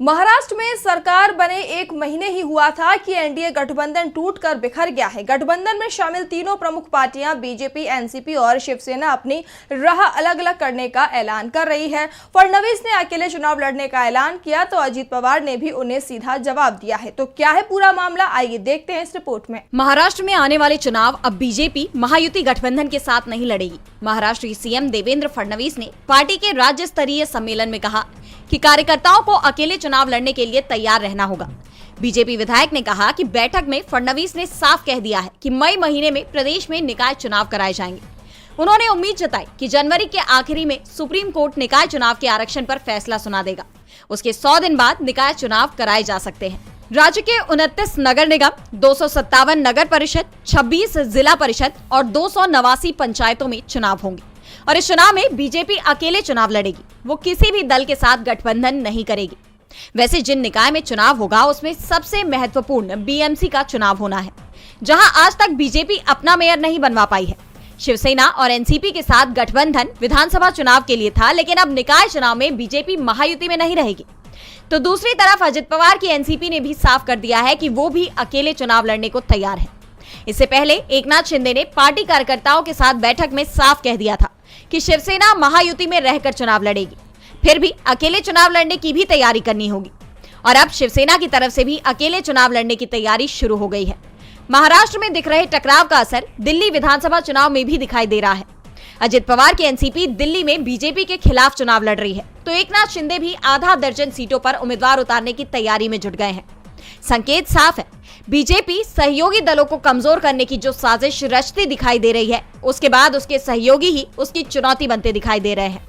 महाराष्ट्र में सरकार बने 1 महीने ही हुआ था कि एनडीए गठबंधन टूटकर बिखर गया है। गठबंधन में शामिल तीनों प्रमुख पार्टियां बीजेपी, एनसीपी और शिवसेना अपनी राह अलग अलग करने का ऐलान कर रही है। फडणवीस ने अकेले चुनाव लड़ने का ऐलान किया तो अजित पवार ने भी उन्हें सीधा जवाब दिया है। तो क्या है पूरा मामला, आइए देखते हैं इस रिपोर्ट में। महाराष्ट्र में आने वाले चुनाव अब बीजेपी महायुति गठबंधन के साथ नहीं लड़ेगी। महाराष्ट्र के सीएम देवेंद्र फडणवीस ने पार्टी के राज्य स्तरीय सम्मेलन में कहा कि कार्यकर्ताओं को अकेले चुनाव लड़ने के लिए तैयार रहना होगा। बीजेपी विधायक ने कहा कि बैठक में फडणवीस ने साफ कह दिया है कि मई महीने में प्रदेश में निकाय चुनाव कराए जाएंगे। उन्होंने उम्मीद जताई कि जनवरी के आखिरी में सुप्रीम कोर्ट निकाय चुनाव के आरक्षण पर फैसला सुना देगा। उसके 100 दिन बाद निकाय चुनाव कराए जा सकते हैं। राज्य के 29 नगर निगम, 257 नगर परिषद, 26 जिला परिषद और 289 पंचायतों में चुनाव होंगे और इस चुनाव में बीजेपी अकेले चुनाव लड़ेगी। वो किसी भी दल के साथ गठबंधन नहीं करेगी। वैसे जिन निकाय में चुनाव होगा उसमें सबसे महत्वपूर्ण बीएमसी का चुनाव होना है, जहां आज तक बीजेपी अपना मेयर नहीं बनवा पाई है। शिवसेना और एनसीपी के साथ गठबंधन विधानसभा चुनाव के लिए था, लेकिन अब निकाय चुनाव में बीजेपी महायुति में नहीं रहेगी। तो दूसरी तरफ अजित पवार की एनसीपी ने भी साफ कर दिया है कि वो भी अकेले चुनाव लड़ने को तैयार है। इससे पहले एकनाथ शिंदे ने पार्टी कार्यकर्ताओं के साथ बैठक में साफ कह दिया था कि शिवसेना महायुति में रहकर चुनाव लड़ेगी, फिर भी अकेले चुनाव लड़ने की भी तैयारी करनी होगी। और अब शिवसेना की तरफ से भी अकेले चुनाव लड़ने की तैयारी शुरू हो गई है। महाराष्ट्र में दिख रहे टकराव का असर दिल्ली विधानसभा चुनाव में भी दिखाई दे रहा है। अजित पवार की एनसीपी दिल्ली में बीजेपी के खिलाफ चुनाव लड़ रही है, तो एकनाथ शिंदे भी आधा दर्जन सीटों पर उम्मीदवार उतारने की तैयारी में जुट गए हैं। संकेत साफ है, बीजेपी सहयोगी दलों को कमजोर करने की जो साजिश रचती दिखाई दे रही है, उसके बाद उसके सहयोगी ही उसकी चुनौती बनते दिखाई दे रहे हैं।